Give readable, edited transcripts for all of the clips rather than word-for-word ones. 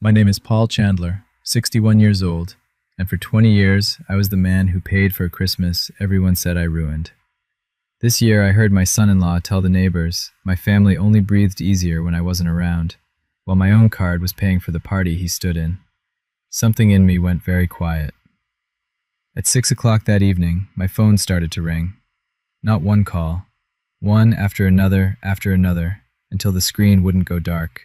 My name is Paul Chandler, 61 years old, and for 20 years I was the man who paid for a Christmas everyone said I ruined. This year I heard my son-in-law tell the neighbors my family only breathed easier when I wasn't around, while my own card was paying for the party he stood in. Something in me went very quiet. At 6 o'clock that evening, my phone started to ring. Not one call, one after another, until the screen wouldn't go dark.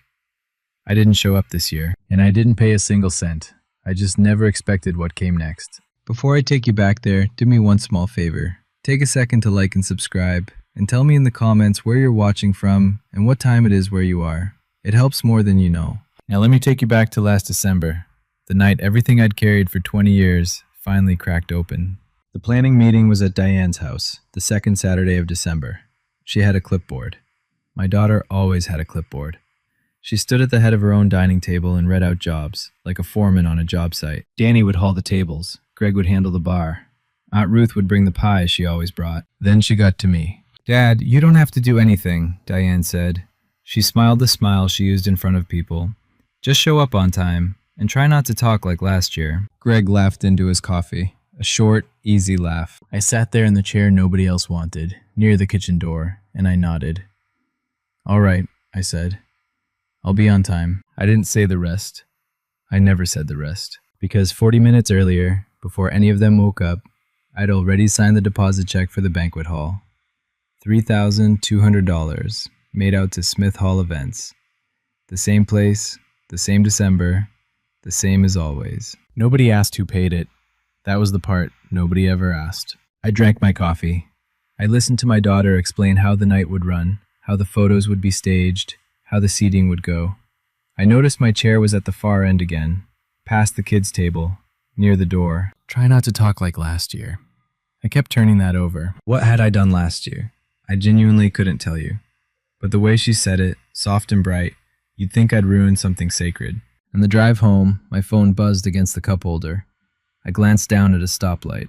I didn't show up this year, and I didn't pay a single cent. I just never expected what came next. Before I take you back there, do me one small favor. Take a second to like and subscribe, and tell me in the comments where you're watching from and what time it is where you are. It helps more than you know. Now let me take you back to last December, the night everything I'd carried for 20 years finally cracked open. The planning meeting was at Diane's house, the second Saturday of December. She had a clipboard. My daughter always had a clipboard. She stood at the head of her own dining table and read out jobs, like a foreman on a job site. Danny would haul the tables. Greg would handle the bar. Aunt Ruth would bring the pies she always brought. Then she got to me. "Dad, you don't have to do anything," Diane said. She smiled the smile she used in front of people. "Just show up on time, and try not to talk like last year." Greg laughed into his coffee. A short, easy laugh. I sat there in the chair nobody else wanted, near the kitchen door, and I nodded. "All right," I said. "I'll be on time." I didn't say the rest. I never said the rest. Because 40 minutes earlier, before any of them woke up, I'd already signed the deposit check for the banquet hall. $3,200, made out to Smith Hall Events. The same place, the same December, the same as always. Nobody asked who paid it. That was the part nobody ever asked. I drank my coffee. I listened to my daughter explain how the night would run, how the photos would be staged, how the seating would go. I noticed my chair was at the far end again, past the kids' table, near the door. Try not to talk like last year. I kept turning that over. What had I done last year? I genuinely couldn't tell you. But the way she said it, soft and bright, you'd think I'd ruined something sacred. On the drive home, my phone buzzed against the cup holder. I glanced down at a stoplight.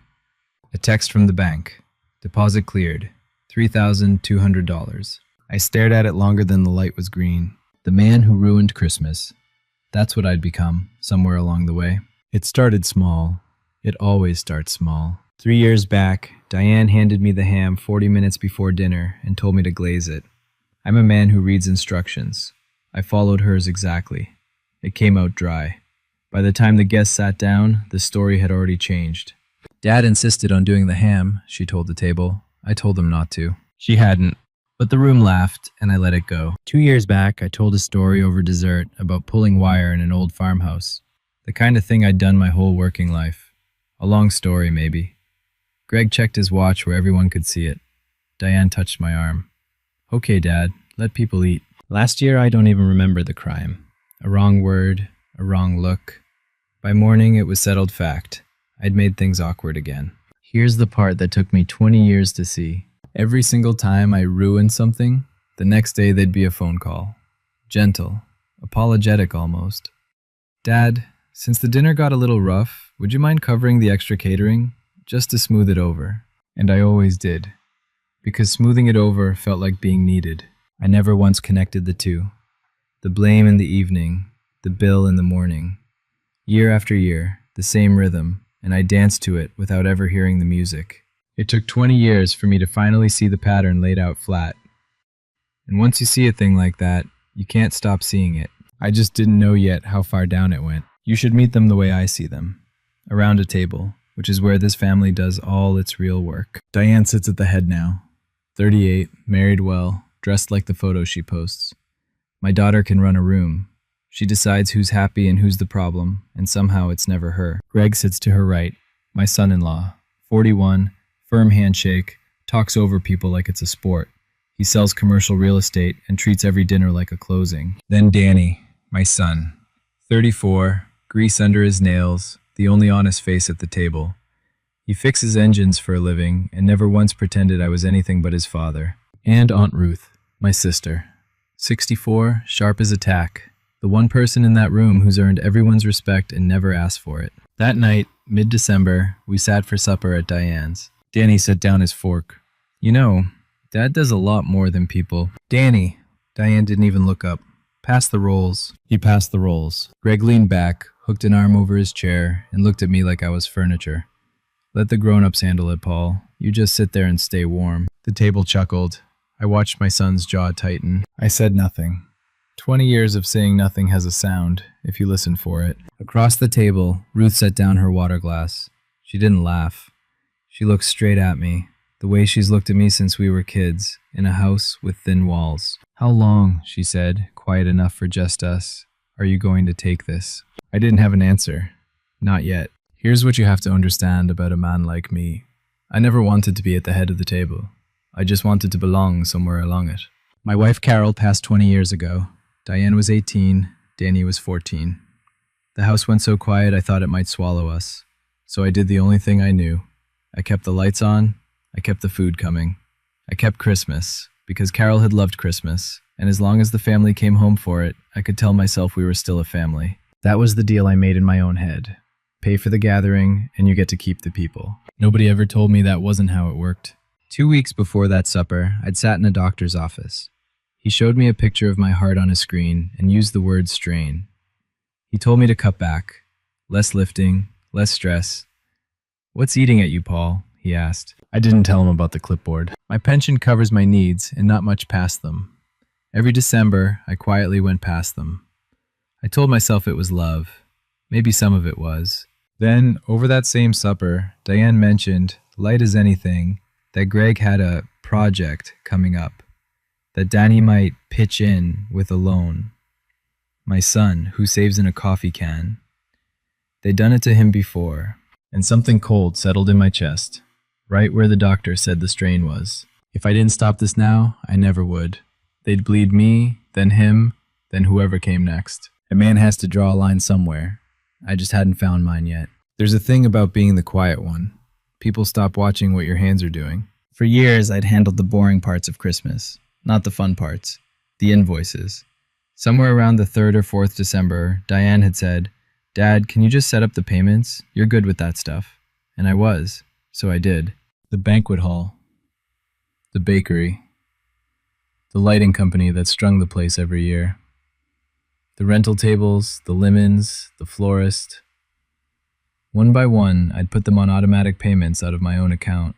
A text from the bank. Deposit cleared. $3,200. I stared at it longer than the light was green. The man who ruined Christmas. That's what I'd become, somewhere along the way. It started small. It always starts small. 3 years back, Diane handed me the ham 40 minutes before dinner and told me to glaze it. I'm a man who reads instructions. I followed hers exactly. It came out dry. By the time the guests sat down, the story had already changed. Dad insisted on doing the ham, she told the table. I told him not to. She hadn't. But the room laughed, and I let it go. 2 years back, I told a story over dessert about pulling wire in an old farmhouse. The kind of thing I'd done my whole working life. A long story, maybe. Greg checked his watch where everyone could see it. Diane touched my arm. "Okay, Dad, let people eat." Last year, I don't even remember the crime. A wrong word, a wrong look. By morning, it was settled fact. I'd made things awkward again. Here's the part that took me 20 years to see. Every single time I ruined something, the next day there'd be a phone call. Gentle, apologetic almost. "Dad, since the dinner got a little rough, would you mind covering the extra catering? Just to smooth it over." And I always did. Because smoothing it over felt like being needed. I never once connected the two. The blame in the evening, the bill in the morning. Year after year, the same rhythm, and I danced to it without ever hearing the music. It took 20 years for me to finally see the pattern laid out flat. And once you see a thing like that, you can't stop seeing it. I just didn't know yet how far down it went. You should meet them the way I see them. Around a table, which is where this family does all its real work. Diane sits at the head now. 38, married well, dressed like the photos she posts. My daughter can run a room. She decides who's happy and who's the problem, and somehow it's never her. Greg sits to her right, my son-in-law, 41, firm handshake, talks over people like it's a sport. He sells commercial real estate and treats every dinner like a closing. Then Danny, my son, 34, grease under his nails, the only honest face at the table. He fixes engines for a living and never once pretended I was anything but his father. And Aunt Ruth, my sister, 64, sharp as a tack, the one person in that room who's earned everyone's respect and never asked for it. That night, mid-December, we sat for supper at Diane's. Danny set down his fork. "You know, Dad does a lot more than people." "Danny." Diane didn't even look up. Pass the rolls. He passed the rolls. Greg leaned back, hooked an arm over his chair, and looked at me like I was furniture. Let the grown-ups handle it, Paul. You just sit there and stay warm. The table chuckled. I watched my son's jaw tighten. I said nothing. 20 years of saying nothing has a sound, if you listen for it. Across the table, Ruth set down her water glass. She didn't laugh. She looked straight at me, the way she's looked at me since we were kids, in a house with thin walls. How long, she said, quiet enough for just us, are you going to take this? I didn't have an answer. Not yet. Here's what you have to understand about a man like me. I never wanted to be at the head of the table. I just wanted to belong somewhere along it. My wife Carol passed 20 years ago. Diane was 18, Danny was 14. The house went so quiet I thought it might swallow us. So I did the only thing I knew. I kept the lights on, I kept the food coming. I kept Christmas, because Carol had loved Christmas, and as long as the family came home for it, I could tell myself we were still a family. That was the deal I made in my own head. Pay for the gathering, and you get to keep the people. Nobody ever told me that wasn't how it worked. 2 weeks before that supper, I'd sat in a doctor's office. He showed me a picture of my heart on a screen and used the word strain. He told me to cut back. Less lifting, less stress. What's eating at you, Paul? He asked. I didn't tell him about the clipboard. My pension covers my needs and not much past them. Every December, I quietly went past them. I told myself it was love. Maybe some of it was. Then, over that same supper, Diane mentioned, light as anything, that Greg had a project coming up, that Danny might pitch in with a loan. My son, who saves in a coffee can. They'd done it to him before, and something cold settled in my chest, right where the doctor said the strain was. If I didn't stop this now, I never would. They'd bleed me, then him, then whoever came next. A man has to draw a line somewhere. I just hadn't found mine yet. There's a thing about being the quiet one. People stop watching what your hands are doing. For years, I'd handled the boring parts of Christmas, not the fun parts, the invoices. Somewhere around the 3rd or 4th December, Diane had said, Dad, can you just set up the payments? You're good with that stuff. And I was, so I did. The banquet hall, the bakery, the lighting company that strung the place every year, the rental tables, the lemons, the florist. One by one, I'd put them on automatic payments out of my own account,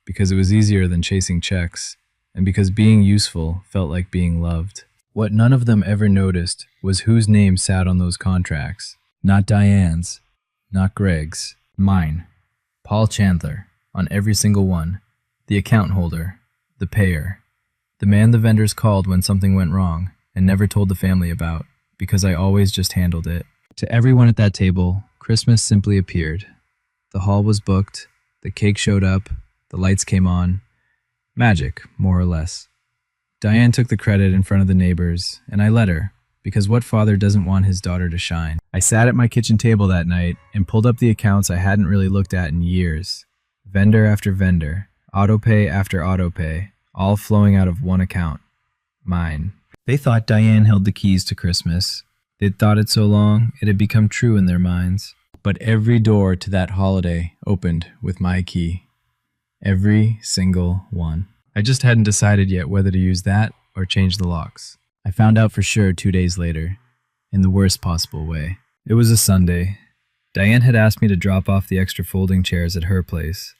because it was easier than chasing checks, and because being useful felt like being loved. What none of them ever noticed was whose name sat on those contracts. Not Diane's, not Greg's, mine. Paul Chandler, on every single one. The account holder, the payer, the man the vendors called when something went wrong and never told the family about, because I always just handled it. To everyone at that table, Christmas simply appeared. The hall was booked, the cake showed up, the lights came on. Magic, more or less. Diane took the credit in front of the neighbors, and I let her, because what father doesn't want his daughter to shine? I sat at my kitchen table that night and pulled up the accounts I hadn't really looked at in years. Vendor after vendor, autopay after autopay, all flowing out of one account. Mine. They thought Diane held the keys to Christmas. They'd thought it so long, it had become true in their minds. But every door to that holiday opened with my key. Every single one. I just hadn't decided yet whether to use that or change the locks. I found out for sure 2 days later, in the worst possible way. It was a Sunday. Diane had asked me to drop off the extra folding chairs at her place.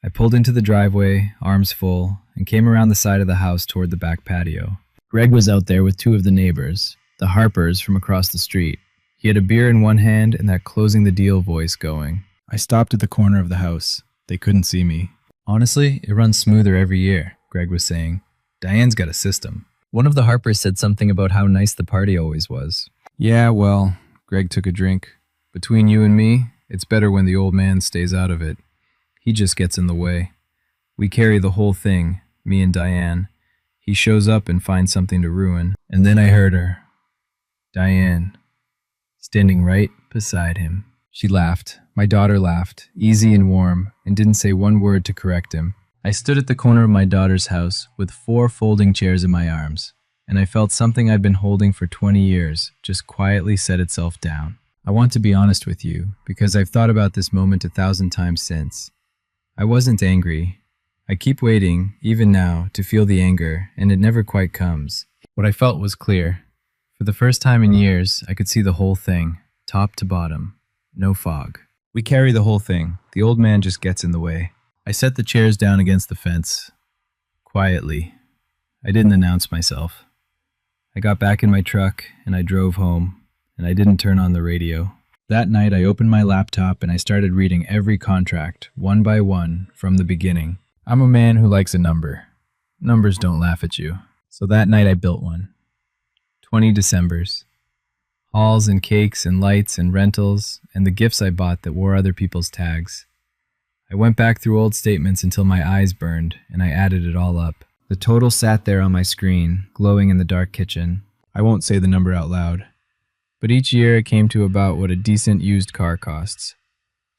I pulled into the driveway, arms full, and came around the side of the house toward the back patio. Greg was out there with 2 of the neighbors, the Harpers from across the street. He had a beer in one hand and that closing the deal voice going. I stopped at the corner of the house. They couldn't see me. Honestly, it runs smoother every year, Greg was saying. Diane's got a system. One of the Harpers said something about how nice the party always was. Yeah, well, Greg took a drink. Between you and me, it's better when the old man stays out of it. He just gets in the way. We carry the whole thing, me and Diane. He shows up and finds something to ruin. And then I heard her. Diane. Standing right beside him. She laughed. My daughter laughed, easy and warm, and didn't say one word to correct him. I stood at the corner of my daughter's house with 4 folding chairs in my arms, and I felt something I'd been holding for 20 years just quietly set itself down. I want to be honest with you, because I've thought about this moment 1,000 times since. I wasn't angry. I keep waiting, even now, to feel the anger, and it never quite comes. What I felt was clear. For the first time in years, I could see the whole thing, top to bottom. No fog. We carry the whole thing. The old man just gets in the way. I set the chairs down against the fence. Quietly. I didn't announce myself. I got back in my truck and I drove home, and I didn't turn on the radio. That night I opened my laptop and I started reading every contract, one by one, from the beginning. I'm a man who likes a number. Numbers don't laugh at you. So that night I built one. 20 Decembers. Halls and cakes and lights and rentals and the gifts I bought that wore other people's tags. I went back through old statements until my eyes burned and I added it all up. The total sat there on my screen, glowing in the dark kitchen. I won't say the number out loud. But each year it came to about what a decent used car costs.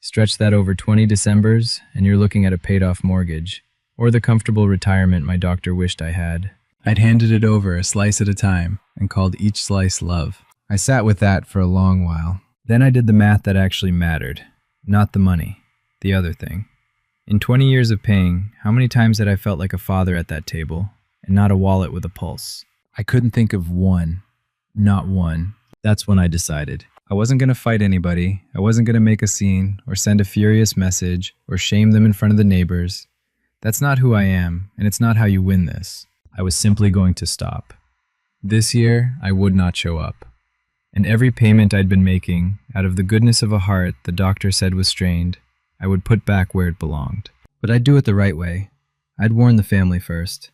Stretch that over 20 Decembers and you're looking at a paid-off mortgage, or the comfortable retirement my doctor wished I had. I'd handed it over a slice at a time and called each slice love. I sat with that for a long while. Then I did the math that actually mattered, not the money, the other thing. In 20 years of paying, how many times had I felt like a father at that table, and not a wallet with a pulse? I couldn't think of one. Not one. That's when I decided. I wasn't going to fight anybody, I wasn't going to make a scene, or send a furious message, or shame them in front of the neighbors. That's not who I am, and it's not how you win this. I was simply going to stop. This year, I would not show up. And every payment I'd been making, out of the goodness of a heart the doctor said was strained, I would put back where it belonged. But I'd do it the right way. I'd warn the family first.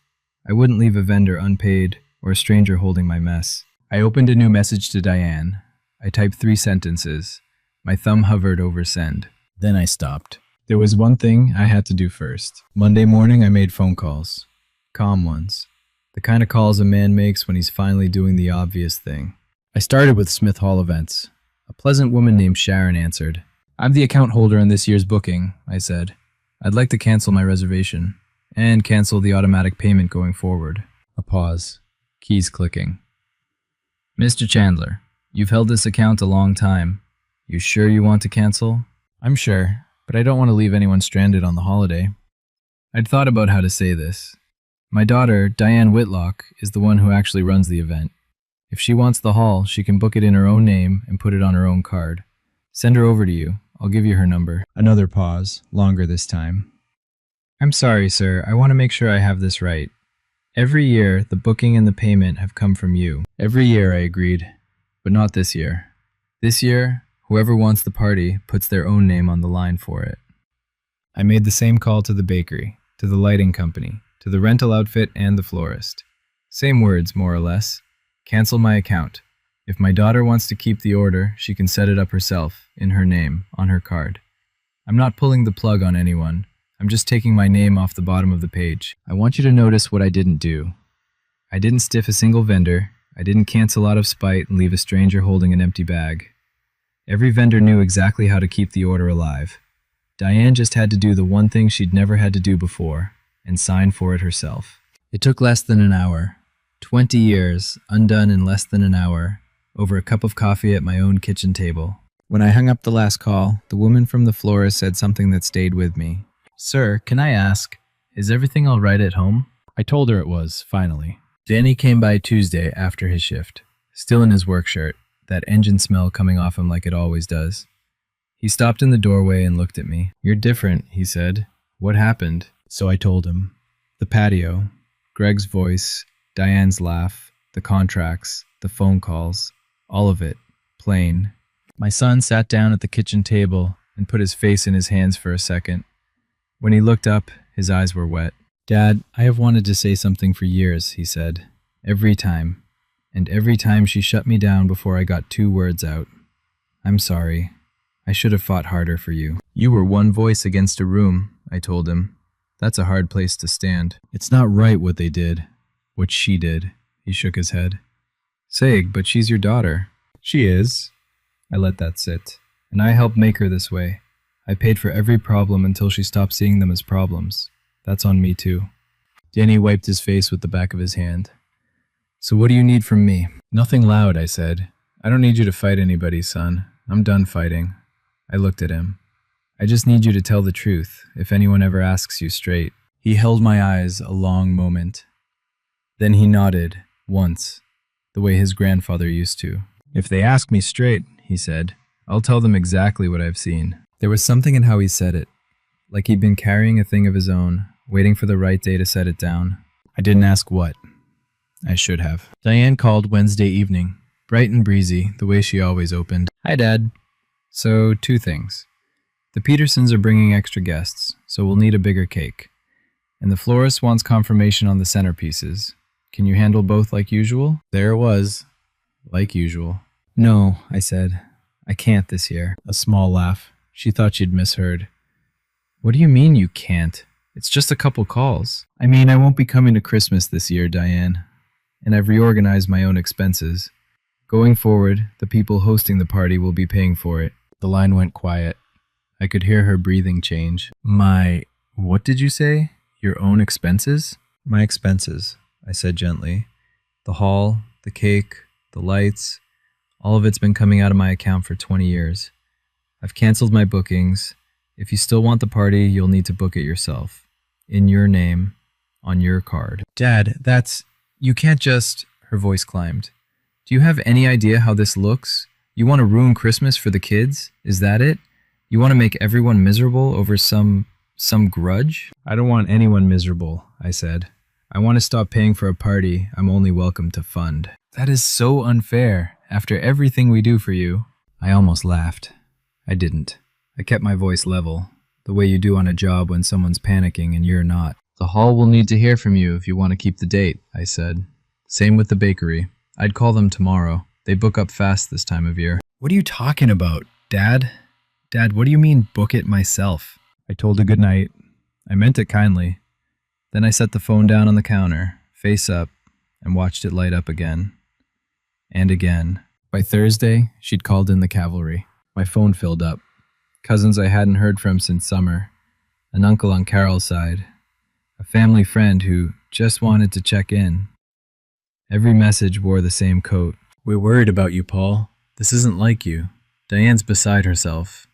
I wouldn't leave a vendor unpaid or a stranger holding my mess. I opened a new message to Diane. I typed 3 sentences. My thumb hovered over send. Then I stopped. There was one thing I had to do first. Monday morning I made phone calls. Calm ones. The kind of calls a man makes when he's finally doing the obvious thing. I started with Smith Hall Events. A pleasant woman named Sharon answered. I'm the account holder on this year's booking, I said. I'd like to cancel my reservation, and cancel the automatic payment going forward. A pause. Keys clicking. Mr. Chandler, you've held this account a long time. You sure you want to cancel? I'm sure, but I don't want to leave anyone stranded on the holiday. I'd thought about how to say this. My daughter, Diane Whitlock, is the one who actually runs the event. If she wants the hall, she can book it in her own name and put it on her own card. Send her over to you. I'll give you her number. Another pause, longer this time. I'm sorry, sir. I want to make sure I have this right. Every year, the booking and the payment have come from you. Every year, I agreed. But not this year. This year, whoever wants the party puts their own name on the line for it. I made the same call to the bakery, to the lighting company, to the rental outfit and the florist. Same words, more or less. Cancel my account. If my daughter wants to keep the order, she can set it up herself, in her name, on her card. I'm not pulling the plug on anyone. I'm just taking my name off the bottom of the page. I want you to notice what I didn't do. I didn't stiff a single vendor. I didn't cancel out of spite and leave a stranger holding an empty bag. Every vendor knew exactly how to keep the order alive. Diane just had to do the one thing she'd never had to do before, and sign for it herself. It took less than an hour. 20 years, undone in less than an hour, over a cup of coffee at my own kitchen table. When I hung up the last call, the woman from the florist said something that stayed with me. Sir, can I ask, is everything all right at home? I told her it was, finally. Danny came by Tuesday after his shift, still in his work shirt, that engine smell coming off him like it always does. He stopped in the doorway and looked at me. You're different, he said. What happened? So I told him. The patio, Greg's voice, Diane's laugh, the contracts, the phone calls, all of it, plain. My son sat down at the kitchen table and put his face in his hands for a second. When he looked up, his eyes were wet. Dad, I have wanted to say something for years, he said. Every time. And every time she shut me down before I got 2 words out. I'm sorry. I should have fought harder for you. You were one voice against a room, I told him. That's a hard place to stand. It's not right what they did. What she did. He shook his head. Say, but she's your daughter. She is. I let that sit. And I helped make her this way. I paid for every problem until she stopped seeing them as problems. That's on me too. Danny wiped his face with the back of his hand. So what do you need from me? Nothing loud, I said. I don't need you to fight anybody, son. I'm done fighting. I looked at him. I just need you to tell the truth, if anyone ever asks you straight. He held my eyes a long moment. Then he nodded, once. the way his grandfather used to. If they ask me straight, he said, I'll tell them exactly what I've seen. There was something in how he said it, like he'd been carrying a thing of his own, waiting for the right day to set it down. I didn't ask what. I should have. Diane called Wednesday evening, bright and breezy, the way she always opened. Hi, Dad. So, 2 things. The Petersons are bringing extra guests, so we'll need a bigger cake. And the florist wants confirmation on the centerpieces. Can you handle both like usual? There it was. Like usual. No, I said. I can't this year. A small laugh. She thought she'd misheard. What do you mean you can't? It's just a couple calls. I mean, I won't be coming to Christmas this year, Diane. And I've reorganized my own expenses. Going forward, the people hosting the party will be paying for it. The line went quiet. I could hear her breathing change. What did you say? Your own expenses? My expenses, I said gently. The hall, the cake, the lights, all of it's been coming out of my account for 20 years. I've canceled my bookings. If you still want the party, you'll need to book it yourself. In your name, on your card. Dad, you can't just... Her voice climbed. Do you have any idea how this looks? You want to ruin Christmas for the kids? Is that it? You want to make everyone miserable over some grudge? I don't want anyone miserable, I said. I want to stop paying for a party I'm only welcome to fund. That is so unfair. After everything we do for you. I almost laughed. I didn't. I kept my voice level, the way you do on a job when someone's panicking and you're not. The hall will need to hear from you if you want to keep the date, I said. Same with the bakery. I'd call them tomorrow. They book up fast this time of year. What are you talking about, Dad? Dad, what do you mean book it myself? I told her good night. I meant it kindly. Then I set the phone down on the counter, face up, and watched it light up again. And again. By Thursday, she'd called in the cavalry. My phone filled up. Cousins I hadn't heard from since summer. An uncle on Carol's side. A family friend who just wanted to check in. Every message wore the same coat. We're worried about you, Paul. This isn't like you. Diane's beside herself.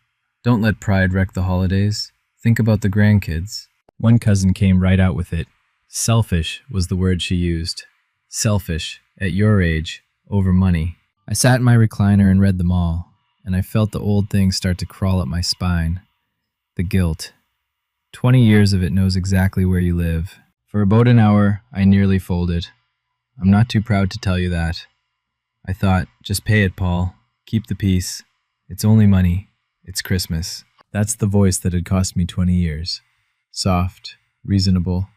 Don't let pride wreck the holidays. Think about the grandkids. One cousin came right out with it. Selfish was the word she used. Selfish, at your age, over money. I sat in my recliner and read them all, and I felt the old things start to crawl up my spine. The guilt. 20 years of it knows exactly where you live. For about an hour, I nearly folded. I'm not too proud to tell you that. I thought, just pay it, Paul. Keep the peace. It's only money. It's Christmas. That's the voice that had cost me 20 years. Soft, reasonable,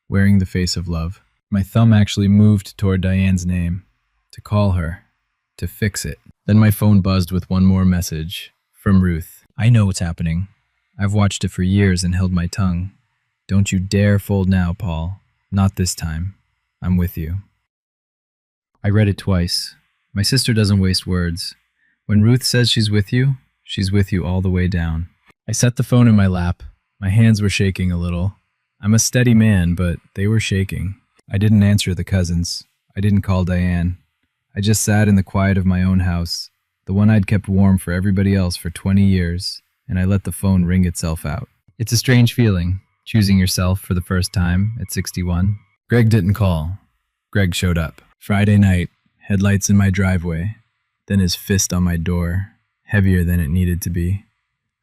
wearing the face of love. My thumb actually moved toward Diane's name. To call her. To fix it. Then my phone buzzed with one more message. From Ruth. I know what's happening. I've watched it for years and held my tongue. Don't you dare fold now, Paul. Not this time. I'm with you. I read it twice. My sister doesn't waste words. When Ruth says she's with you all the way down. I set the phone in my lap. My hands were shaking a little. I'm a steady man, but they were shaking. I didn't answer the cousins. I didn't call Diane. I just sat in the quiet of my own house, the one I'd kept warm for everybody else for 20 years, and I let the phone ring itself out. It's a strange feeling, choosing yourself for the first time at 61. Greg didn't call. Greg showed up. Friday night, headlights in my driveway, then his fist on my door, heavier than it needed to be.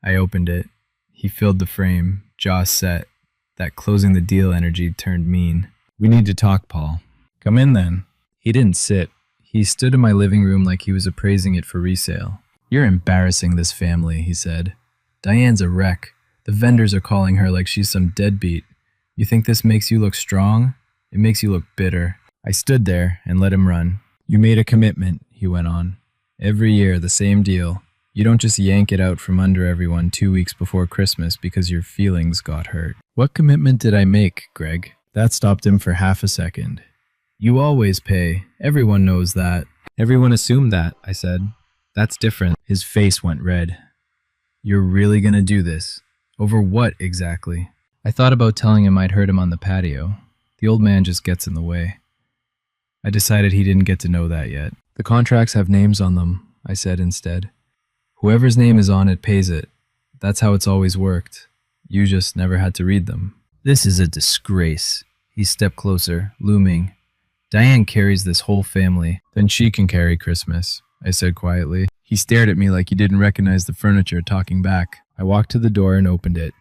I opened it. He filled the frame, jaw set. That closing the deal energy turned mean. We need to talk, Paul. Come in then. He didn't sit. He stood in my living room like he was appraising it for resale. You're embarrassing this family, he said. Diane's a wreck. The vendors are calling her like she's some deadbeat. You think this makes you look strong? It makes you look bitter. I stood there and let him run. You made a commitment, he went on. Every year, the same deal. You don't just yank it out from under everyone 2 weeks before Christmas because your feelings got hurt. What commitment did I make, Greg? That stopped him for half a second. You always pay. Everyone knows that. Everyone assumed that, I said. That's different. His face went red. You're really gonna do this? Over what exactly? I thought about telling him I'd heard him on the patio. The old man just gets in the way. I decided he didn't get to know that yet. The contracts have names on them, I said instead. Whoever's name is on it pays it. That's how it's always worked. You just never had to read them. This is a disgrace. He stepped closer, looming. Diane carries this whole family. Then she can carry Christmas, I said quietly. He stared at me like he didn't recognize the furniture, talking back. I walked to the door and opened it.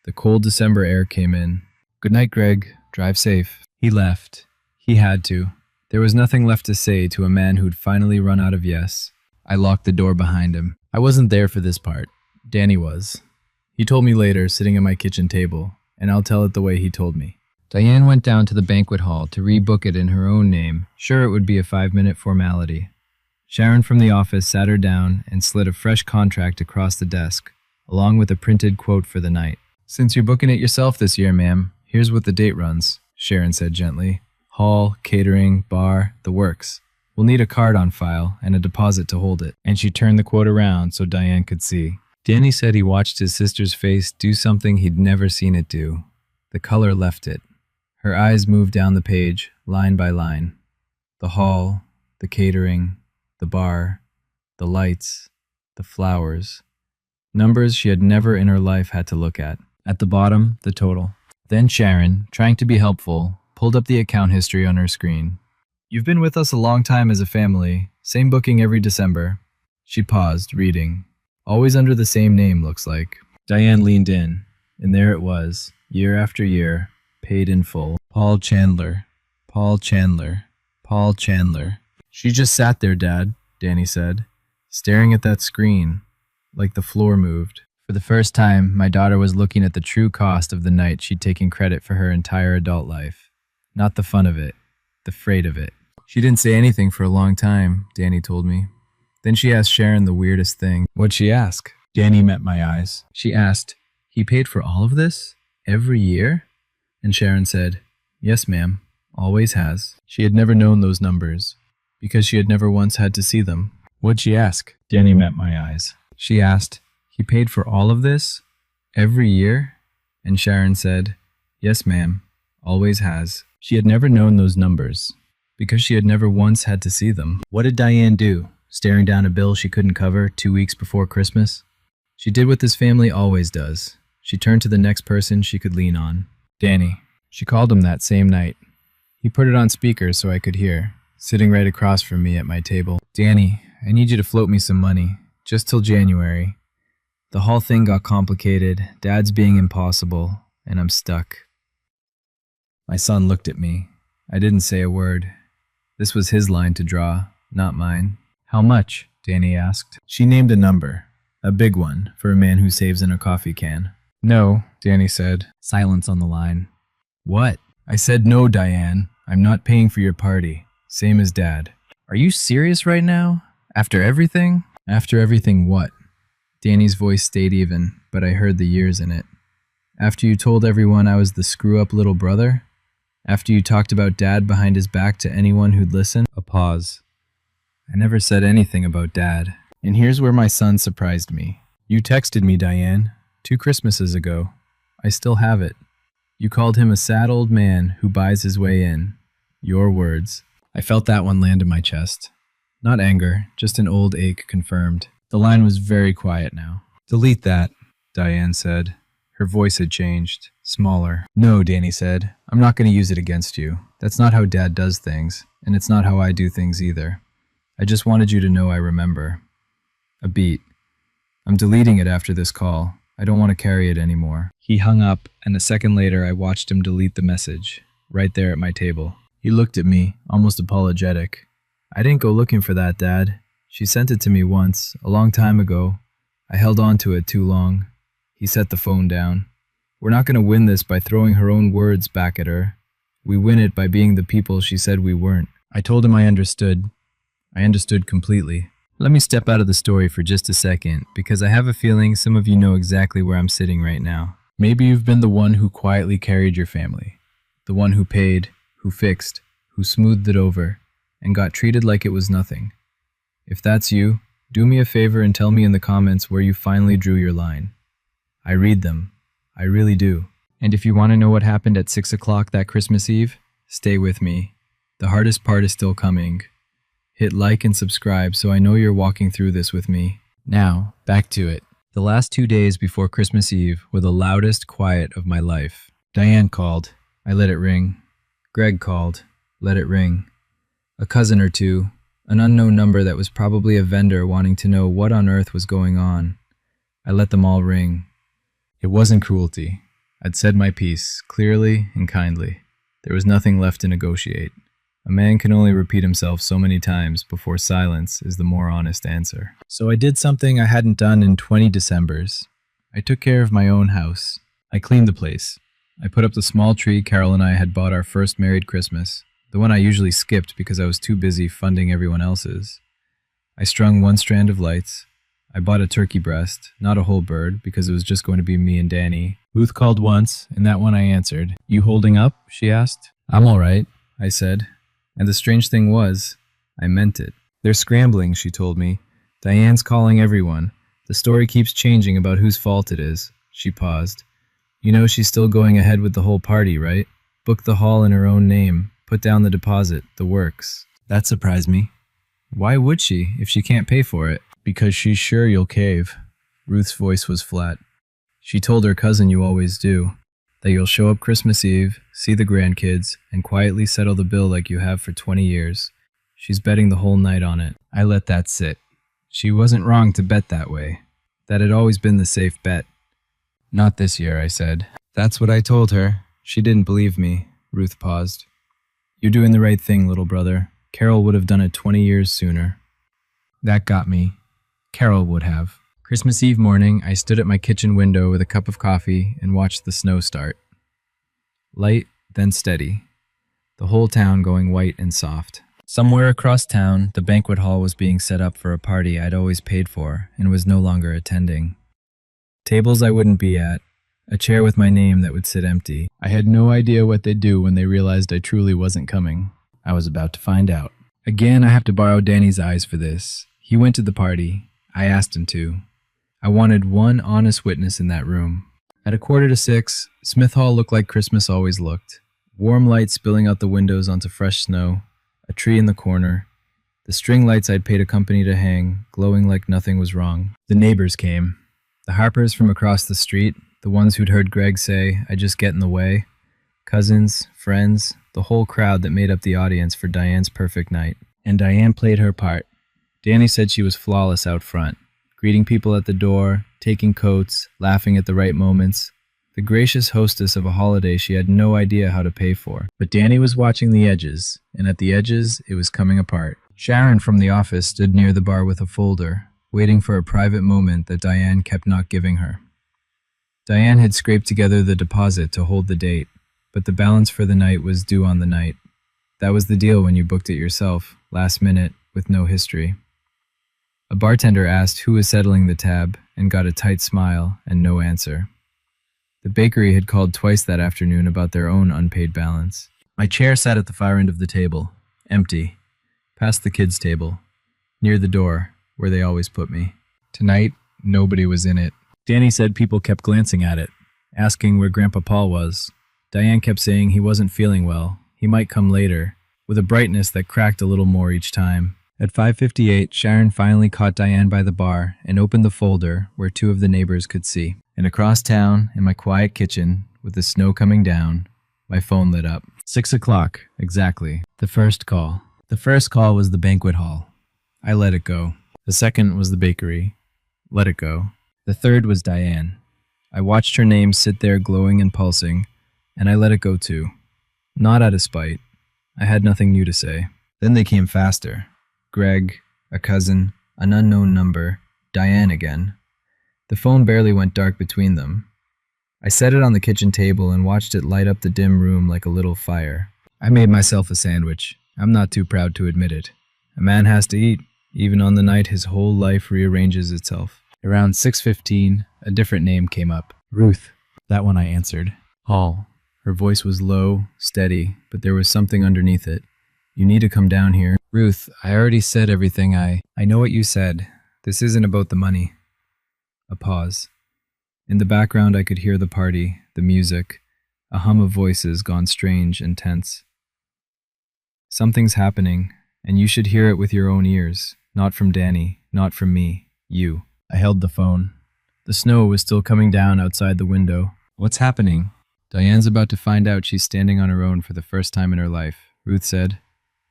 The cold December air came in. Good night, Greg. Drive safe. He left. He had to. There was nothing left to say to a man who'd finally run out of yes. I locked the door behind him. I wasn't there for this part. Danny was. He told me later, sitting at my kitchen table, and I'll tell it the way he told me. Diane went down to the banquet hall to rebook it in her own name, sure it would be a 5-minute formality. Sharon from the office sat her down and slid a fresh contract across the desk, along with a printed quote for the night. Since you're booking it yourself this year, ma'am, here's what the date runs, Sharon said gently. Hall, catering, bar, the works. We'll need a card on file and a deposit to hold it. And she turned the quote around so Diane could see. Danny said he watched his sister's face do something he'd never seen it do. The color left it. Her eyes moved down the page, line by line. The hall, the catering, the bar, the lights, the flowers. Numbers she had never in her life had to look at. At the bottom, the total. Then Sharon, trying to be helpful, pulled up the account history on her screen. You've been with us a long time as a family. Same booking every December. She paused, reading. Always under the same name, looks like. Diane leaned in, and there it was, year after year, paid in full. Paul Chandler. Paul Chandler. Paul Chandler. She just sat there, Dad, Danny said, staring at that screen, like the floor moved. For the first time, my daughter was looking at the true cost of the night she'd taken credit for her entire adult life. Not the fun of it, the freight of it. She didn't say anything for a long time, Danny told me. Then she asked Sharon the weirdest thing. What'd she ask? Danny met my eyes. She asked, he paid for all of this? Every year? And Sharon said, yes, ma'am, always has. She had never known those numbers, because she had never once had to see them. What'd she ask? Danny met my eyes. She asked, he paid for all of this? Every year? And Sharon said, yes, ma'am, always has. She had never known those numbers, because she had never once had to see them. What did Diane do, staring down a bill she couldn't cover 2 weeks before Christmas? She did what this family always does. She turned to the next person she could lean on. Danny. She called him that same night. He put it on speaker so I could hear, sitting right across from me at my table. Danny, I need you to float me some money, just till January. The whole thing got complicated, Dad's being impossible, and I'm stuck. My son looked at me. I didn't say a word. This was his line to draw, not mine. How much? Danny asked. She named a number, a big one for a man who saves in a coffee can. No, Danny said. Silence on the line. What? I said no, Diane. I'm not paying for your party. Same as Dad. Are you serious right now? After everything? After everything what? Danny's voice stayed even, but I heard the years in it. After you told everyone I was the screw-up little brother? After you talked about Dad behind his back to anyone who'd listen? A pause. I never said anything about Dad. And here's where my son surprised me. You texted me, Diane, 2 Christmases ago. I still have it. You called him a sad old man who buys his way in. Your words. I felt that one land in my chest. Not anger, just an old ache confirmed. The line was very quiet now. Delete that, Diane said. Her voice had changed, smaller. No, Danny said. I'm not going to use it against you. That's not how Dad does things, and it's not how I do things either. I just wanted you to know I remember. A beat. I'm deleting it after this call. I don't want to carry it anymore. He hung up, and a second later I watched him delete the message, right there at my table. He looked at me, almost apologetic. I didn't go looking for that, Dad. She sent it to me once, a long time ago. I held on to it too long. He set the phone down. We're not going to win this by throwing her own words back at her. We win it by being the people she said we weren't. I told him I understood. I understood completely. Let me step out of the story for just a second, because I have a feeling some of you know exactly where I'm sitting right now. Maybe you've been the one who quietly carried your family. The one who paid, who fixed, who smoothed it over, and got treated like it was nothing. If that's you, do me a favor and tell me in the comments where you finally drew your line. I read them. I really do. And if you want to know what happened at 6 o'clock that Christmas Eve, stay with me. The hardest part is still coming. Hit like and subscribe so I know you're walking through this with me. Now, back to it. The last 2 days before Christmas Eve were the loudest quiet of my life. Diane called. I let it ring. Greg called. Let it ring. A cousin or two, an unknown number that was probably a vendor wanting to know what on earth was going on. I let them all ring. It wasn't cruelty. I'd said my piece, clearly and kindly. There was nothing left to negotiate. A man can only repeat himself so many times before silence is the more honest answer. So I did something I hadn't done in 20 Decembers. I took care of my own house. I cleaned the place. I put up the small tree Carol and I had bought our first married Christmas, the one I usually skipped because I was too busy funding everyone else's. I strung one strand of lights. I bought a turkey breast, not a whole bird, because it was just going to be me and Danny. Ruth called once, and that one I answered. "You holding up?" she asked. "I'm all right," I said. And the strange thing was, I meant it. "They're scrambling," she told me. "Diane's calling everyone. The story keeps changing about whose fault it is." She paused. "You know she's still going ahead with the whole party, right? Booked the hall in her own name, put down the deposit, the works." That surprised me. "Why would she, if she can't pay for it?" "Because she's sure you'll cave." Ruth's voice was flat. "She told her cousin you always do, that you'll show up Christmas Eve, see the grandkids, and quietly settle the bill like you have for 20 years. She's betting the whole night on it." I let that sit. She wasn't wrong to bet that way. That had always been the safe bet. "Not this year," I said. "That's what I told her. She didn't believe me." Ruth paused. "You're doing the right thing, little brother. Carol would have done it 20 years sooner." That got me. Carol would have. Christmas Eve morning, I stood at my kitchen window with a cup of coffee and watched the snow start. Light, then steady. The whole town going white and soft. Somewhere across town, the banquet hall was being set up for a party I'd always paid for and was no longer attending. Tables I wouldn't be at, a chair with my name that would sit empty. I had no idea what they'd do when they realized I truly wasn't coming. I was about to find out. Again, I have to borrow Danny's eyes for this. He went to the party. I asked him to. I wanted one honest witness in that room. At 5:45, Smith Hall looked like Christmas always looked. Warm light spilling out the windows onto fresh snow, a tree in the corner, the string lights I'd paid a company to hang, glowing like nothing was wrong. The neighbors came. The Harpers from across the street, the ones who'd heard Greg say, "I just get in the way." Cousins, friends, the whole crowd that made up the audience for Diane's perfect night. And Diane played her part. Danny said she was flawless out front, greeting people at the door, taking coats, laughing at the right moments. The gracious hostess of a holiday she had no idea how to pay for. But Danny was watching the edges, and at the edges, it was coming apart. Sharon from the office stood near the bar with a folder, waiting for a private moment that Diane kept not giving her. Diane had scraped together the deposit to hold the date, but the balance for the night was due on the night. That was the deal when you booked it yourself, last minute, with no history. A bartender asked who was settling the tab and got a tight smile and no answer. The bakery had called twice that afternoon about their own unpaid balance. My chair sat at the far end of the table, empty, past the kids' table, near the door, where they always put me. Tonight, nobody was in it. Danny said people kept glancing at it, asking where Grandpa Paul was. Diane kept saying he wasn't feeling well, he might come later, with a brightness that cracked a little more each time. At 5:58, Sharon finally caught Diane by the bar and opened the folder where two of the neighbors could see. And across town, in my quiet kitchen, with the snow coming down, my phone lit up. 6:00, exactly. The first call. The first call was the banquet hall. I let it go. The second was the bakery. Let it go. The third was Diane. I watched her name sit there glowing and pulsing, and I let it go too. Not out of spite. I had nothing new to say. Then they came faster. Greg, a cousin, an unknown number, Diane again. The phone barely went dark between them. I set it on the kitchen table and watched it light up the dim room like a little fire. I made myself a sandwich. I'm not too proud to admit it. A man has to eat, even on the night his whole life rearranges itself. Around 6:15, a different name came up. Ruth. That one I answered. Hall. Her voice was low, steady, but there was something underneath it. "You need to come down here." "Ruth, I already said everything I know what you said. This isn't about the money." A pause. In the background I could hear the party, the music, a hum of voices gone strange and tense. "Something's happening, and you should hear it with your own ears. Not from Danny, not from me, you." I held the phone. The snow was still coming down outside the window. "What's happening?" "Diane's about to find out she's standing on her own for the first time in her life," Ruth said.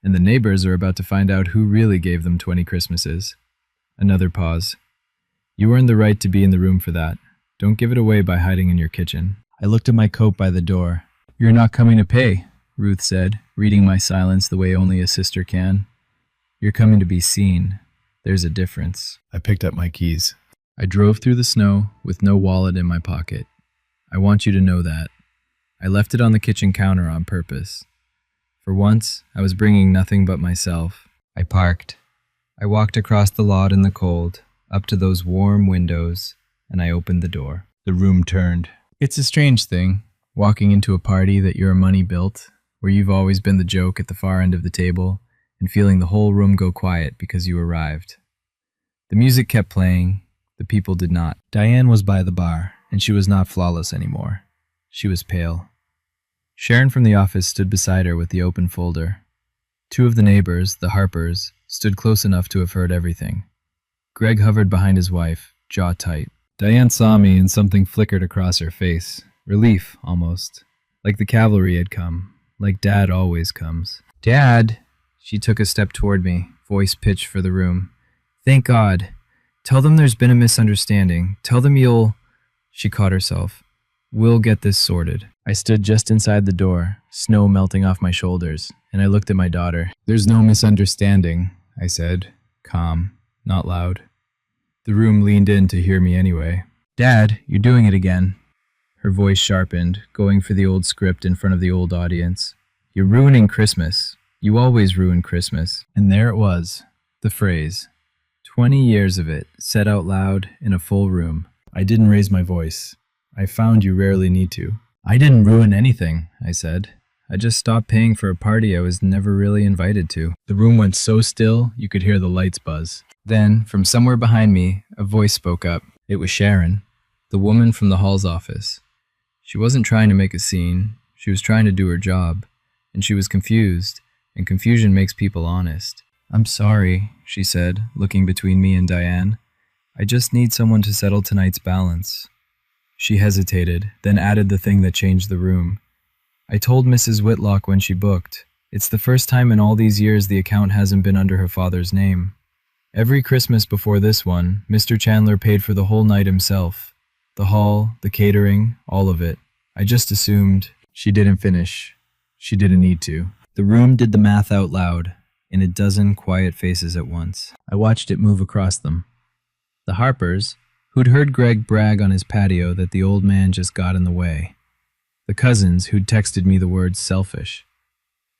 And the neighbors are about to find out who really gave them 20 Christmases. Another pause. You earned the right to be in the room for that. Don't give it away by hiding in your kitchen. I looked at my coat by the door. You're not coming to pay, Ruth said, reading my silence the way only a sister can. You're coming to be seen. There's a difference. I picked up my keys. I drove through the snow with no wallet in my pocket. I want you to know that. I left it on the kitchen counter on purpose. For once, I was bringing nothing but myself. I parked. I walked across the lot in the cold, up to those warm windows, and I opened the door. The room turned. It's a strange thing, walking into a party that your money built, where you've always been the joke at the far end of the table, and feeling the whole room go quiet because you arrived. The music kept playing. The people did not. Diane was by the bar, and she was not flawless anymore. She was pale. Sharon from the office stood beside her with the open folder. Two of the neighbors, the Harpers, stood close enough to have heard everything. Greg hovered behind his wife, jaw tight. Diane saw me and something flickered across her face. Relief, almost. Like the cavalry had come. Like Dad always comes. Dad! She took a step toward me, voice pitched for the room. Thank God. Tell them there's been a misunderstanding. Tell them you'll... She caught herself. We'll get this sorted. I stood just inside the door, snow melting off my shoulders, and I looked at my daughter. There's no misunderstanding, I said, calm, not loud. The room leaned in to hear me anyway. Dad, you're doing it again. Her voice sharpened, going for the old script in front of the old audience. You're ruining Christmas. You always ruin Christmas. And there it was, the phrase. 20 years of it, said out loud in a full room. I didn't raise my voice. I found you rarely need to. I didn't ruin anything, I said. I just stopped paying for a party I was never really invited to. The room went so still, you could hear the lights buzz. Then, from somewhere behind me, a voice spoke up. It was Sharon, the woman from the hall's office. She wasn't trying to make a scene. She was trying to do her job. And she was confused, and confusion makes people honest. I'm sorry, she said, looking between me and Diane. I just need someone to settle tonight's balance. She hesitated, then added the thing that changed the room. I told Mrs. Whitlock when she booked. It's the first time in all these years the account hasn't been under her father's name. Every Christmas before this one, Mr. Chandler paid for the whole night himself. The hall, the catering, all of it. I just assumed. She didn't finish. She didn't need to. The room did the math out loud, in a dozen quiet faces at once. I watched it move across them. The Harpers, who'd heard Greg brag on his patio that the old man just got in the way. The cousins who'd texted me the words selfish.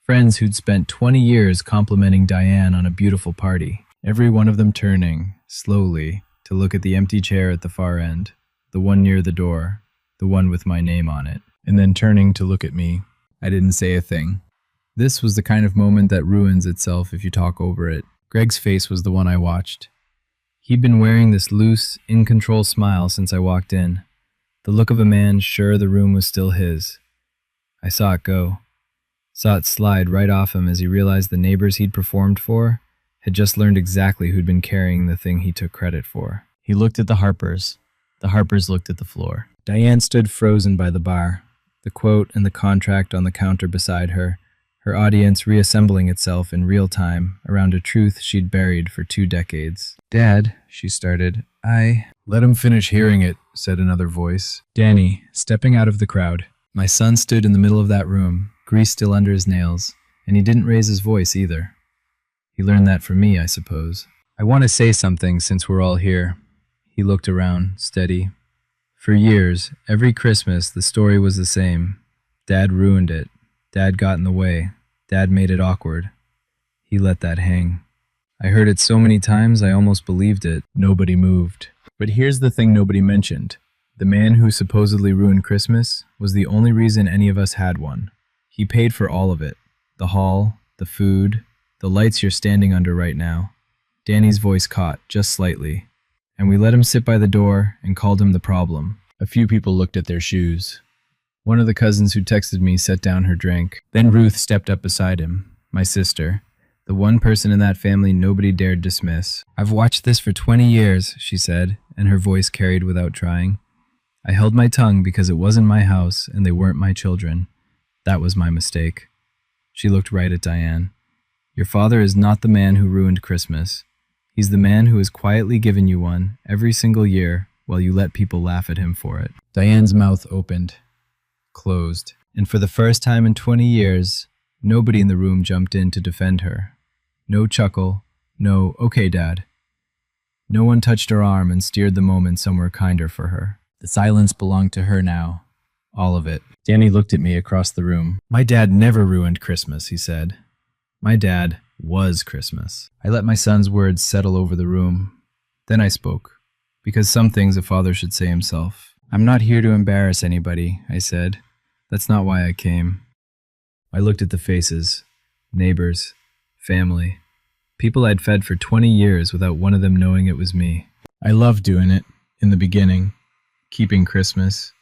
Friends who'd spent 20 years complimenting Diane on a beautiful party. Every one of them turning, slowly, to look at the empty chair at the far end, the one near the door, the one with my name on it, and then turning to look at me. I didn't say a thing. This was the kind of moment that ruins itself if you talk over it. Greg's face was the one I watched. He'd been wearing this loose, in-control smile since I walked in, the look of a man sure the room was still his. I saw it go, saw it slide right off him as he realized the neighbors he'd performed for had just learned exactly who'd been carrying the thing he took credit for. He looked at the Harpers. The Harpers looked at the floor. Diane stood frozen by the bar, the quote and the contract on the counter beside her, her audience reassembling itself in real time around a truth she'd buried for 2 decades. Dad, she started, Let him finish hearing it, said another voice. Danny, stepping out of the crowd. My son stood in the middle of that room, grease still under his nails, and he didn't raise his voice either. He learned that from me, I suppose. I want to say something since we're all here. He looked around, steady. For years, every Christmas, the story was the same. Dad ruined it. Dad got in the way. Dad made it awkward. He let that hang. I heard it so many times I almost believed it. Nobody moved. But here's the thing nobody mentioned. The man who supposedly ruined Christmas was the only reason any of us had one. He paid for all of it. The hall, the food, the lights you're standing under right now. Danny's voice caught, just slightly. And we let him sit by the door and called him the problem. A few people looked at their shoes. One of the cousins who texted me set down her drink. Then Ruth stepped up beside him, my sister, the one person in that family nobody dared dismiss. I've watched this for 20 years, she said, and her voice carried without trying. I held my tongue because it wasn't my house and they weren't my children. That was my mistake. She looked right at Diane. Your father is not the man who ruined Christmas. He's the man who has quietly given you one every single year while you let people laugh at him for it. Diane's mouth opened, closed, and for the first time in 20 years, nobody in the room jumped in to defend her. No chuckle, no, okay, Dad. No one touched her arm and steered the moment somewhere kinder for her. The silence belonged to her now. All of it. Danny looked at me across the room. My dad never ruined Christmas, he said. My dad was Christmas. I let my son's words settle over the room. Then I spoke, because some things a father should say himself. I'm not here to embarrass anybody, I said. That's not why I came. I looked at the faces, neighbors, family, people I'd fed for 20 years without one of them knowing it was me. I loved doing it, in the beginning, keeping Christmas.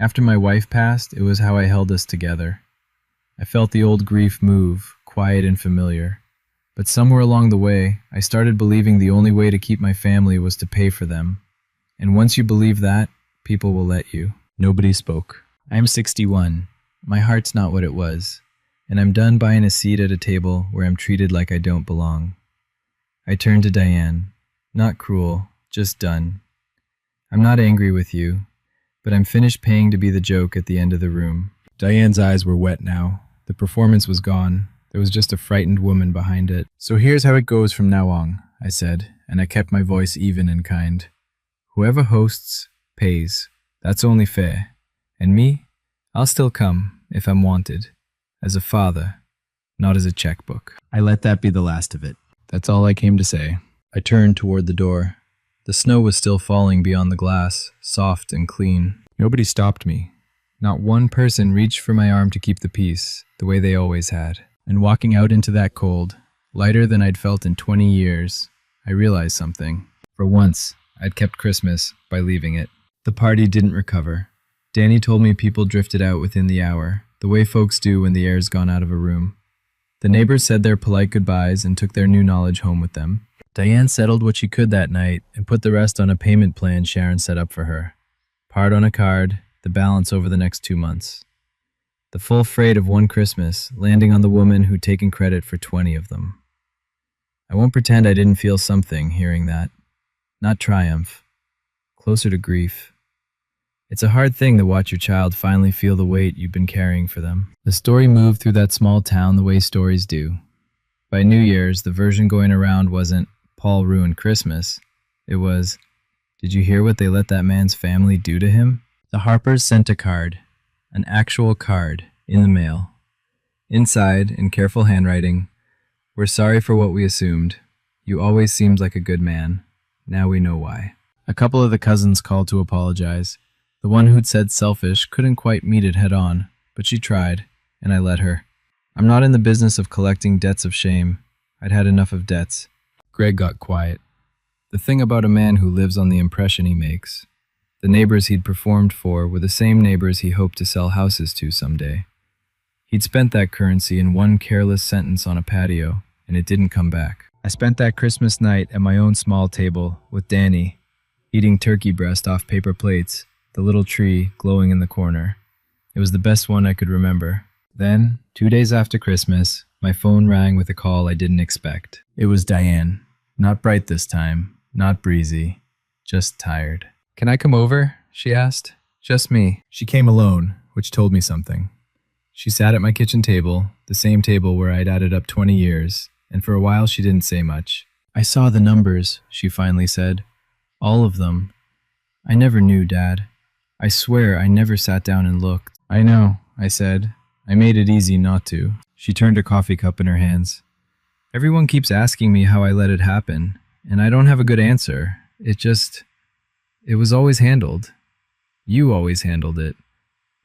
After my wife passed, it was how I held us together. I felt the old grief move, quiet and familiar. But somewhere along the way, I started believing the only way to keep my family was to pay for them. And once you believe that, people will let you. Nobody spoke. I'm 61. My heart's not what it was. And I'm done buying a seat at a table where I'm treated like I don't belong. I turned to Diane. Not cruel, just done. I'm not angry with you, but I'm finished paying to be the joke at the end of the room. Diane's eyes were wet now. The performance was gone. There was just a frightened woman behind it. So here's how it goes from now on, I said, and I kept my voice even and kind. Whoever hosts, pays. That's only fair. And me? I'll still come, if I'm wanted. As a father, not as a checkbook. I let that be the last of it. That's all I came to say. I turned toward the door. The snow was still falling beyond the glass, soft and clean. Nobody stopped me. Not one person reached for my arm to keep the peace, the way they always had. And walking out into that cold, lighter than I'd felt in 20 years, I realized something. For once, I'd kept Christmas by leaving it. The party didn't recover. Danny told me people drifted out within the hour, the way folks do when the air's gone out of a room. The neighbors said their polite goodbyes and took their new knowledge home with them. Diane settled what she could that night and put the rest on a payment plan Sharon set up for her. Part on a card, the balance over the next 2 months. The full freight of one Christmas landing on the woman who'd taken credit for 20 of them. I won't pretend I didn't feel something hearing that. Not triumph. Closer to grief. It's a hard thing to watch your child finally feel the weight you've been carrying for them. The story moved through that small town the way stories do. By New Year's, the version going around wasn't, Paul ruined Christmas. It was, did you hear what they let that man's family do to him? The Harpers sent a card. An actual card, in the mail. Inside, in careful handwriting, we're sorry for what we assumed. You always seemed like a good man. Now we know why. A couple of the cousins called to apologize. The one who'd said selfish couldn't quite meet it head on, but she tried, and I let her. I'm not in the business of collecting debts of shame. I'd had enough of debts. Greg got quiet. The thing about a man who lives on the impression he makes. The neighbors he'd performed for were the same neighbors he hoped to sell houses to someday. He'd spent that currency in one careless sentence on a patio, and it didn't come back. I spent that Christmas night at my own small table with Danny, eating turkey breast off paper plates, the little tree glowing in the corner. It was the best one I could remember. Then, 2 days after Christmas, my phone rang with a call I didn't expect. It was Diane. Not bright this time, not breezy, just tired. Can I come over? She asked. Just me. She came alone, which told me something. She sat at my kitchen table, the same table where I'd added up 20 years, and for a while she didn't say much. I saw the numbers, she finally said. All of them. I never knew, Dad. I swear I never sat down and looked. I know, I said. I made it easy not to. She turned a coffee cup in her hands. Everyone keeps asking me how I let it happen, and I don't have a good answer. It was always handled. You always handled it.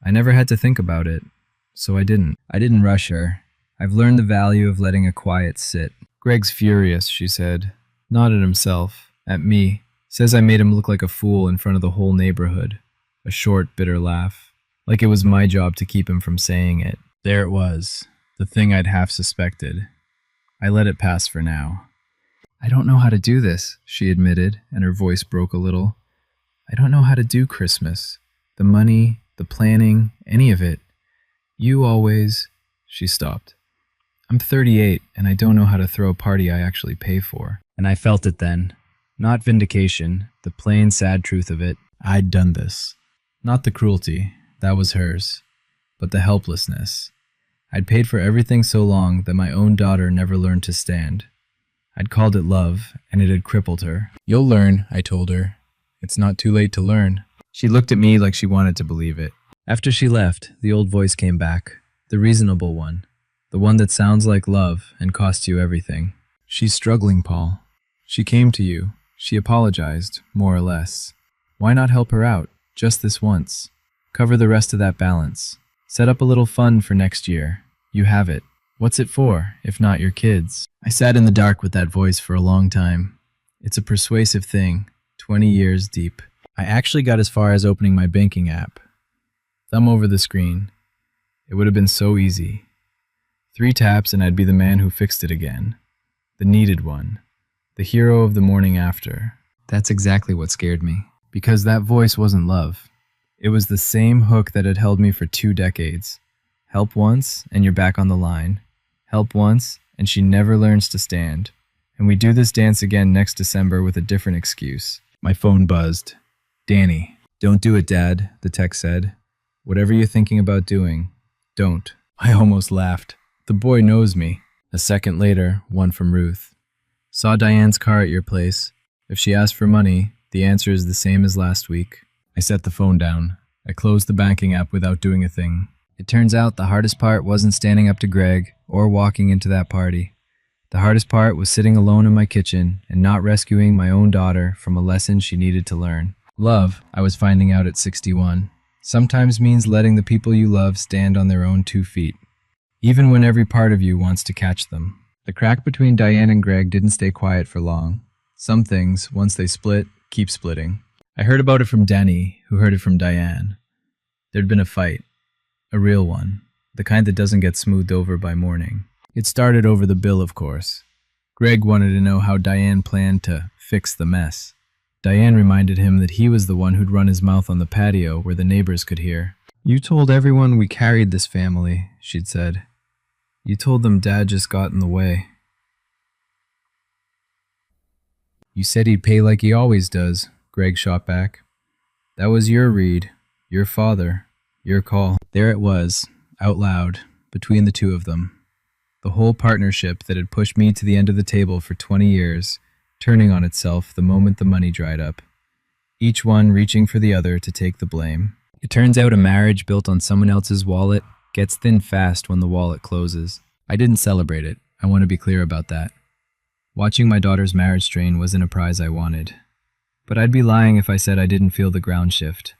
I never had to think about it, so I didn't. I didn't rush her. I've learned the value of letting a quiet sit. Greg's furious, she said. Not at himself, at me. Says I made him look like a fool in front of the whole neighborhood. A short, bitter laugh. Like it was my job to keep him from saying it. There it was, the thing I'd half suspected. I let it pass for now. I don't know how to do this, she admitted, and her voice broke a little. I don't know how to do Christmas. The money, the planning, any of it. You always... She stopped. I'm 38, and I don't know how to throw a party I actually pay for. And I felt it then. Not vindication, the plain sad truth of it. I'd done this. Not the cruelty, that was hers, but the helplessness. I'd paid for everything so long that my own daughter never learned to stand. I'd called it love, and it had crippled her. You'll learn, I told her. It's not too late to learn. She looked at me like she wanted to believe it. After she left, the old voice came back, the reasonable one, the one that sounds like love and costs you everything. She's struggling, Paul. She came to you. She apologized, more or less. Why not help her out, just this once? Cover the rest of that balance. Set up a little fund for next year. You have it. What's it for, if not your kids? I sat in the dark with that voice for a long time. It's a persuasive thing, 20 years deep. I actually got as far as opening my banking app. Thumb over the screen. It would have been so easy. 3 taps and I'd be the man who fixed it again. The needed one. The hero of the morning after. That's exactly what scared me. Because that voice wasn't love. It was the same hook that had held me for 2 decades. Help once, and you're back on the line. Help once, and she never learns to stand. And we do this dance again next December with a different excuse. My phone buzzed. Danny. Don't do it, Dad, the text said. Whatever you're thinking about doing, don't. I almost laughed. The boy knows me. A second later, one from Ruth. Saw Diane's car at your place. If she asks for money, the answer is the same as last week. I set the phone down. I closed the banking app without doing a thing. It turns out the hardest part wasn't standing up to Greg or walking into that party. The hardest part was sitting alone in my kitchen and not rescuing my own daughter from a lesson she needed to learn. Love, I was finding out at 61, sometimes means letting the people you love stand on their own 2 feet, even when every part of you wants to catch them. The crack between Diane and Greg didn't stay quiet for long. Some things, once they split, keep splitting. I heard about it from Denny, who heard it from Diane. There'd been a fight. A real one. The kind that doesn't get smoothed over by morning. It started over the bill, of course. Greg wanted to know how Diane planned to fix the mess. Diane reminded him that he was the one who'd run his mouth on the patio where the neighbors could hear. You told everyone we carried this family, she'd said. You told them Dad just got in the way. You said he'd pay like he always does, Greg shot back. That was your read, your father, your call. There it was, out loud, between the two of them. The whole partnership that had pushed me to the end of the table for 20 years, turning on itself the moment the money dried up. Each one reaching for the other to take the blame. It turns out a marriage built on someone else's wallet gets thin fast when the wallet closes. I didn't celebrate it. I want to be clear about that. Watching my daughter's marriage strain wasn't a prize I wanted. But I'd be lying if I said I didn't feel the ground shift.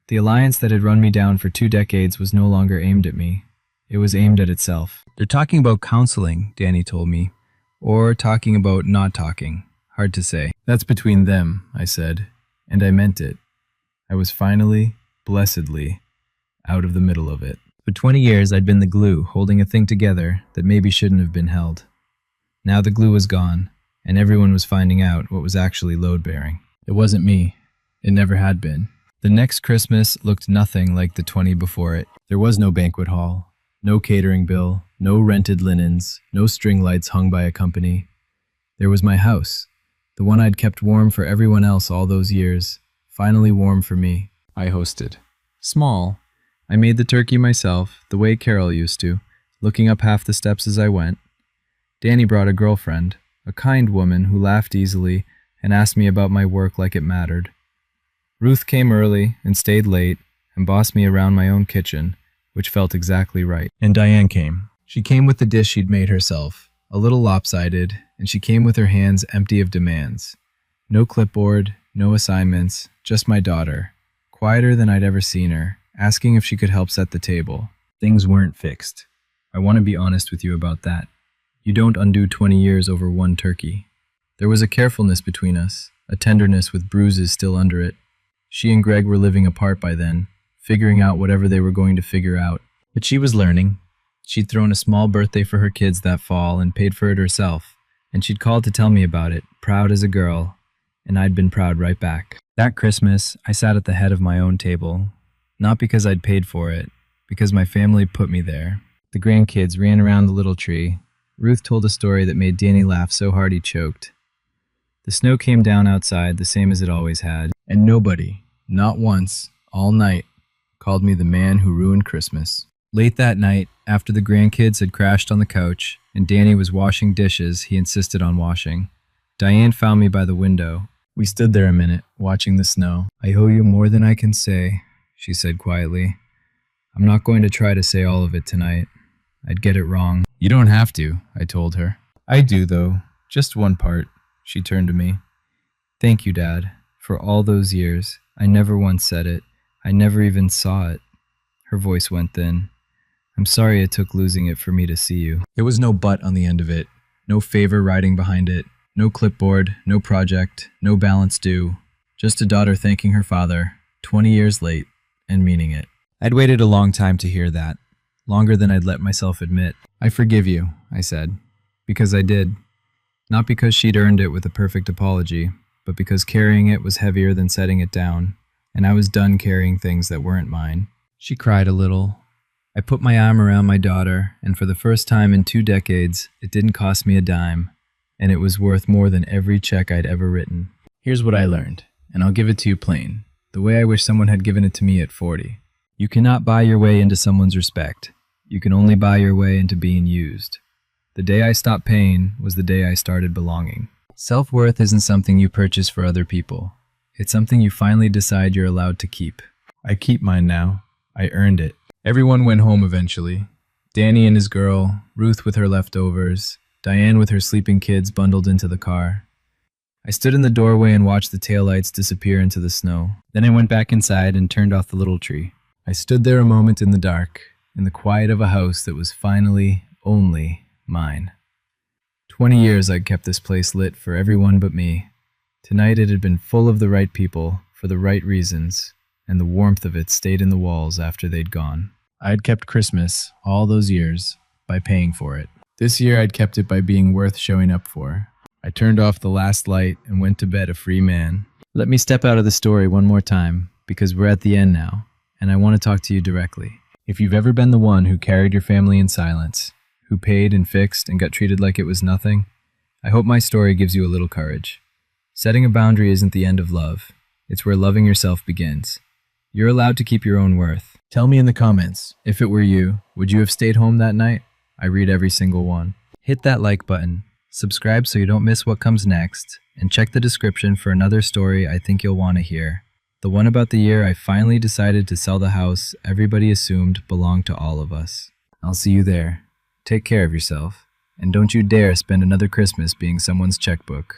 The alliance that had run me down for 2 decades was no longer aimed at me. It was aimed at itself. They're talking about counseling, Danny told me. Or talking about not talking. Hard to say. That's between them, I said. And I meant it. I was finally, blessedly, out of the middle of it. For 20 years, I'd been the glue holding a thing together that maybe shouldn't have been held. Now the glue was gone, and everyone was finding out what was actually load-bearing. It wasn't me. It never had been. The next Christmas looked nothing like the 20 before it. There was no banquet hall, no catering bill, no rented linens, no string lights hung by a company. There was my house, the one I'd kept warm for everyone else all those years, finally warm for me. I hosted. Small. I made the turkey myself, the way Carol used to, looking up half the steps as I went. Danny brought a girlfriend, a kind woman who laughed easily and asked me about my work like it mattered. Ruth came early and stayed late and bossed me around my own kitchen, which felt exactly right. And Diane came. She came with the dish she'd made herself, a little lopsided, and she came with her hands empty of demands. No clipboard, no assignments, just my daughter, quieter than I'd ever seen her, asking if she could help set the table. Things weren't fixed. I want to be honest with you about that. You don't undo 20 years over one turkey. There was a carefulness between us, a tenderness with bruises still under it. She and Greg were living apart by then, figuring out whatever they were going to figure out. But she was learning. She'd thrown a small birthday for her kids that fall and paid for it herself, and she'd called to tell me about it, proud as a girl, and I'd been proud right back. That Christmas, I sat at the head of my own table, not because I'd paid for it, because my family put me there. The grandkids ran around the little tree, Ruth told a story that made Danny laugh so hard he choked. The snow came down outside the same as it always had, and nobody, not once, all night, called me the man who ruined Christmas. Late that night, after the grandkids had crashed on the couch and Danny was washing dishes he insisted on washing, Diane found me by the window. We stood there a minute, watching the snow. "I owe you more than I can say," she said quietly. "I'm not going to try to say all of it tonight. I'd get it wrong." "You don't have to," I told her. "I do, though. Just one part." She turned to me. "Thank you, Dad, for all those years. I never once said it. I never even saw it." Her voice went thin. "I'm sorry it took losing it for me to see you." There was no but on the end of it. No favor riding behind it. No clipboard, no project, no balance due. Just a daughter thanking her father, 20 years late, and meaning it. I'd waited a long time to hear that. Longer than I'd let myself admit. "I forgive you," I said. Because I did. Not because she'd earned it with a perfect apology, but because carrying it was heavier than setting it down, and I was done carrying things that weren't mine. She cried a little. I put my arm around my daughter, and for the first time in 2 decades, it didn't cost me a dime, and it was worth more than every check I'd ever written. Here's what I learned, and I'll give it to you plain, the way I wish someone had given it to me at 40. You cannot buy your way into someone's respect. You can only buy your way into being used. The day I stopped paying was the day I started belonging. Self-worth isn't something you purchase for other people. It's something you finally decide you're allowed to keep. I keep mine now. I earned it. Everyone went home eventually. Danny and his girl, Ruth with her leftovers, Diane with her sleeping kids bundled into the car. I stood in the doorway and watched the taillights disappear into the snow. Then I went back inside and turned off the little tree. I stood there a moment in the dark, in the quiet of a house that was finally, only, mine. 20 years I'd kept this place lit for everyone but me. Tonight it had been full of the right people, for the right reasons, and the warmth of it stayed in the walls after they'd gone. I'd kept Christmas, all those years, by paying for it. This year I'd kept it by being worth showing up for. I turned off the last light and went to bed a free man. Let me step out of the story one more time, because we're at the end now, and I want to talk to you directly. If you've ever been the one who carried your family in silence, who paid and fixed and got treated like it was nothing, I hope my story gives you a little courage. Setting a boundary isn't the end of love. It's where loving yourself begins. You're allowed to keep your own worth. Tell me in the comments, if it were you, would you have stayed home that night? I read every single one. Hit that like button, subscribe so you don't miss what comes next, and check the description for another story I think you'll want to hear. The one about the year I finally decided to sell the house everybody assumed belonged to all of us. I'll see you there. Take care of yourself, and don't you dare spend another Christmas being someone's checkbook.